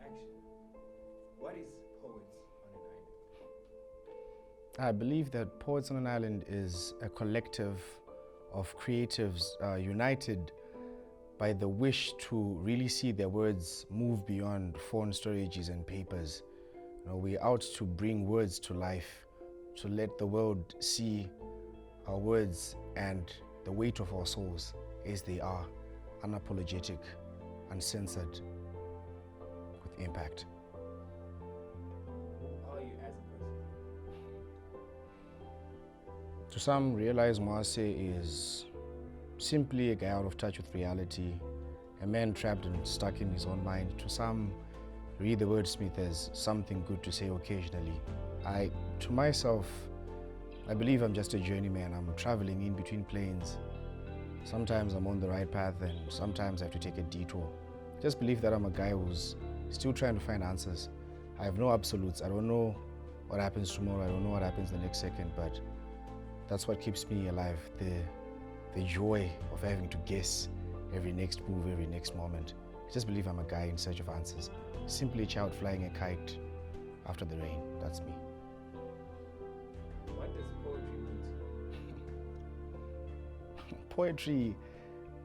action. What is Poets on an Island? I believe that Poets on an Island is a collective of creatives united by the wish to really see their words move beyond phone storages and papers. We're out to bring words to life, to let the world see our words and the weight of our souls as they are, unapologetic, uncensored, with impact. Who are you as a person? To some, realize Moase is simply a guy out of touch with reality, a man trapped and stuck in his own mind. To some, Ree The Wordsmith as something good to say occasionally. To myself, I believe I'm just a journeyman. I'm traveling in between planes. Sometimes I'm on the right path and sometimes I have to take a detour. I just believe that I'm a guy who's still trying to find answers. I have no absolutes. I don't know what happens tomorrow. I don't know what happens the next second, but that's what keeps me alive. The joy of having to guess every next move, every next moment. I just believe I'm a guy in search of answers. Simply a child flying a kite after the rain. That's me. What does poetry mean to you? Poetry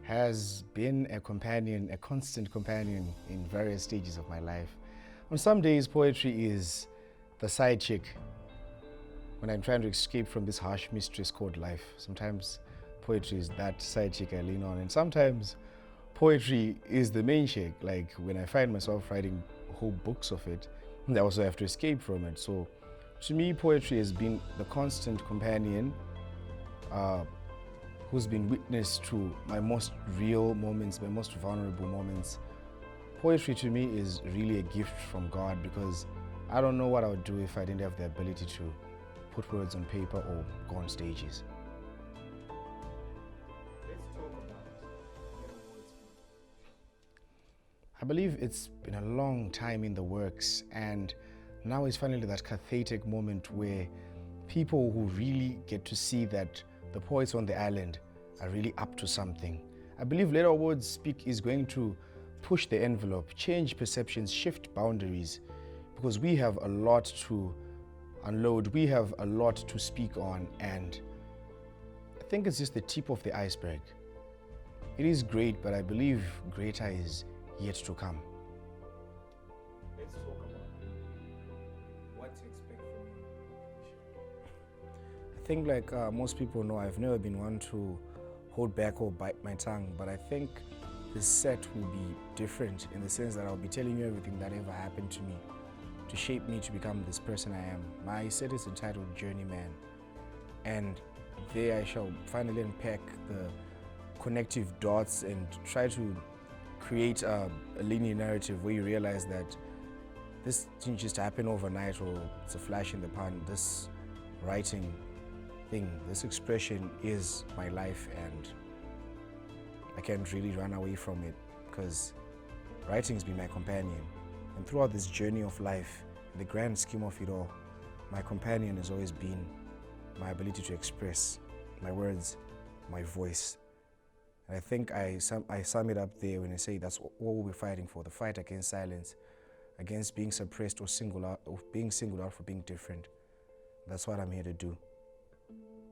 has been a companion, a constant companion in various stages of my life. On some days, poetry is the side chick when I'm trying to escape from this harsh mistress called life. Sometimes poetry is that side chick I lean on, and sometimes poetry is the main chick, like when I find myself writing whole books of it, I also have to escape from it. So to me, poetry has been the constant companion who's been witness to my most real moments, my most vulnerable moments. Poetry to me is really a gift from God, because I don't know what I would do if I didn't have the ability to put words on paper or go on stages. Let's talk about Ree The Wordsmith. I believe it's been a long time in the works, and now is finally that cathartic moment where people who really get to see that the poets on the island are really up to something. I believe Let Our Words Speak is going to push the envelope, change perceptions, shift boundaries, because we have a lot to unload, we have a lot to speak on, and I think it's just the tip of the iceberg. It is great, but I believe greater is yet to come. Let's talk about what to expect from you. I think like most people know, I've never been one to hold back or bite my tongue, but I think this set will be different in the sense that I'll be telling you everything that ever happened to me to shape me to become this person I am. My set is entitled Journeyman, and there I shall finally unpack the connective dots and try to create a linear narrative where you realize that this didn't just happen overnight or it's a flash in the pan. This writing thing, this expression is my life, and I can't really run away from it because writing's been my companion. And throughout this journey of life, in the grand scheme of it all, my companion has always been my ability to express my words, my voice. And I think I sum it up there when I say that's what we're fighting for, the fight against silence, against being suppressed or being singled out for being different. That's what I'm here to do,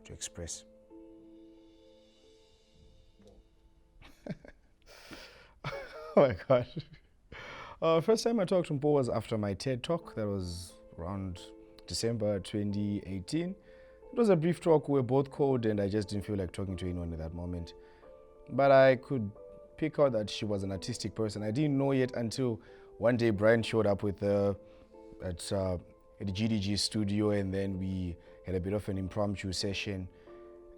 to express. Oh my God. First time I talked to Mpo was after my TED talk. That was around December 2018. It was a brief talk. We were both cold and I just didn't feel like talking to anyone at that moment. But I could pick out that she was an artistic person. I didn't know yet until one day Brian showed up with at the GDG studio, and then we had a bit of an impromptu session.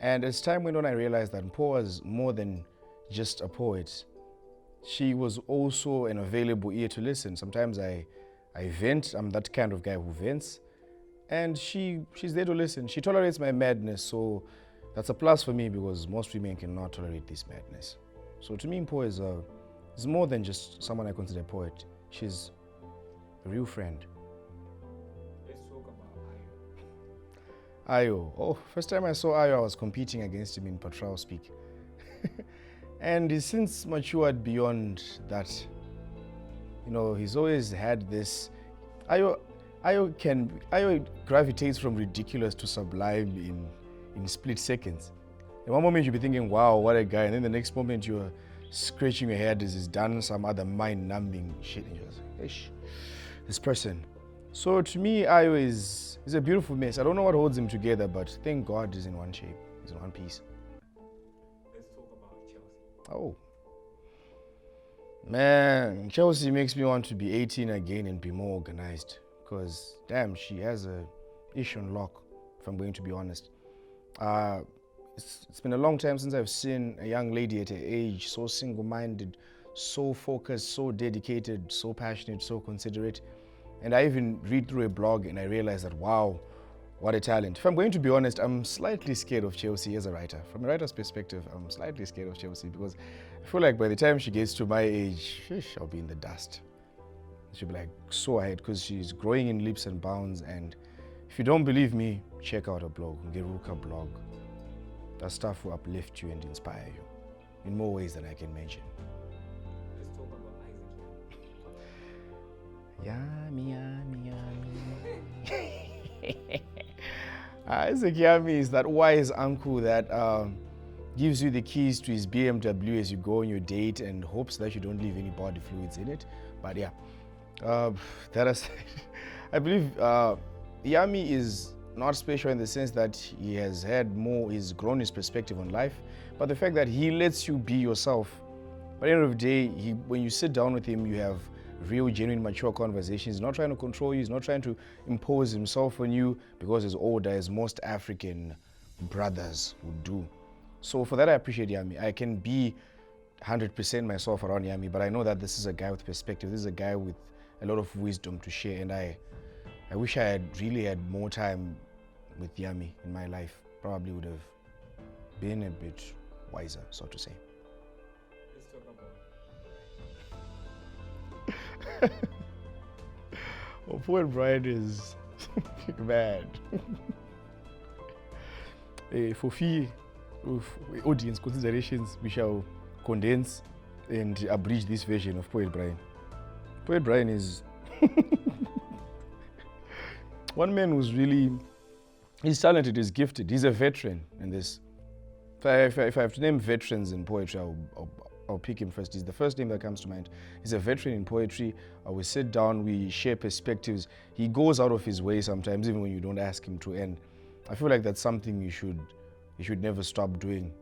And as time went on, I realized that Mpo was more than just a poet. She was also an available ear to listen. Sometimes I vent. I'm that kind of guy who vents. And she's there to listen. She tolerates my madness, so that's a plus for me because most women cannot tolerate this madness. So to me, Mpo is more than just someone I consider a poet. She's a real friend. Let's talk about Ayo. Oh, first time I saw Ayo, I was competing against him in Patrol Speak. And he's since matured beyond that. he's always had this. Ayo gravitates from ridiculous to sublime in split seconds. In one moment you'll be thinking, wow, what a guy, and then the next moment you're scratching your head as he's done some other mind-numbing shit, and you're just like, ish, this person. So to me, Ayo is a beautiful mess. I don't know what holds him together, but thank God he's in one shape, he's in one piece. Let's talk about Chelsea. Oh. Man, Chelsea makes me want to be 18 again and be more organized. Because, damn, she has a ish on lock, if I'm going to be honest. It's been a long time since I've seen a young lady at her age so single-minded, so focused, so dedicated, so passionate, so considerate. And I even read through a blog and I realized that, wow, what a talent. If I'm going to be honest, I'm slightly scared of Chelsea as a writer. From a writer's perspective, I'm slightly scared of Chelsea because I feel like by the time she gets to my age, I'll be in the dust. She'll be like so ahead because she's growing in leaps and bounds. And if you don't believe me, check out her blog, Ngeruka blog. That stuff will uplift you and inspire you in more ways than I can mention. Let's talk about Isaac. Yummy. Isaac Yummy is that wise uncle that gives you the keys to his BMW as you go on your date and hopes that you don't leave any body fluids in it. But yeah, that aside, I believe Yummy is not special in the sense that he's grown his perspective on life, but the fact that he lets you be yourself. By the end of the day, when you sit down with him, you have real, genuine, mature conversations. He's not trying to control you. He's not trying to impose himself on you because he's older, as most African brothers would do. So for that, I appreciate Yummy. I can be 100% myself around Yummy, but I know that this is a guy with perspective. This is a guy with a lot of wisdom to share, and I wish I had really had more time with Yummy in my life. Probably would have been a bit wiser, so to say. Let's talk about Well, poor Brian is mad. For fee of audience considerations, we shall condense and abridge this version of Poet Brian. Poet Brian is one man who's really, he's talented, he's gifted, he's a veteran in this. If I have to name veterans in poetry, I'll pick him first. He's the first name that comes to mind. He's a veteran in poetry. We sit down, we share perspectives. He goes out of his way sometimes, even when you don't ask him to. And I feel like that's something you should never stop doing,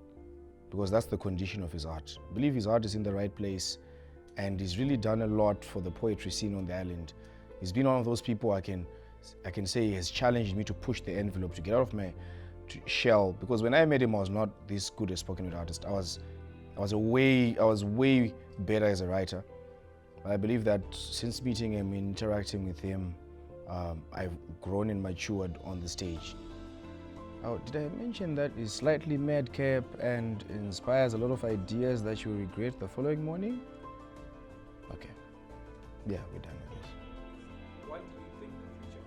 because that's the condition of his art. I believe his art is in the right place, and he's really done a lot for the poetry scene on the island. He's been one of those people I can say has challenged me to push the envelope, to get out of my shell, because when I met him, I was not this good a spoken word artist. I was way better as a writer. I believe that since meeting him, interacting with him, I've grown and matured on the stage. Oh, did I mention that he's slightly madcap and inspires a lot of ideas that you regret the following morning? Okay. Yeah, we're done with this. what do you think the future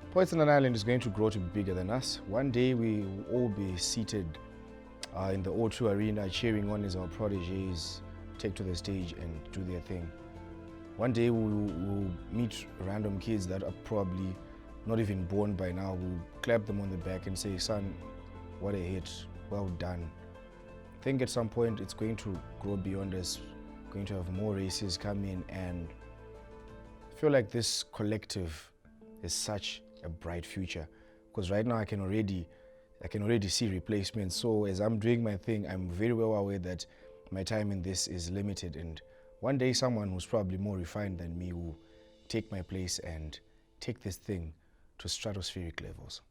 of Poets on an Island is going to grow to be bigger than us. One day we will all be seated in the O2 Arena cheering on as our prodigies take to the stage and do their thing. One day we'll meet random kids that are probably not even born by now. We'll clap them on the back and say, son, what a hit, well done. I think at some point it's going to grow beyond us, going to have more races come in, and I feel like this collective is such a bright future, because right now I can already see replacements. So as I'm doing my thing, I'm very well aware that my time in this is limited, and one day someone who's probably more refined than me will take my place and take this thing to stratospheric levels.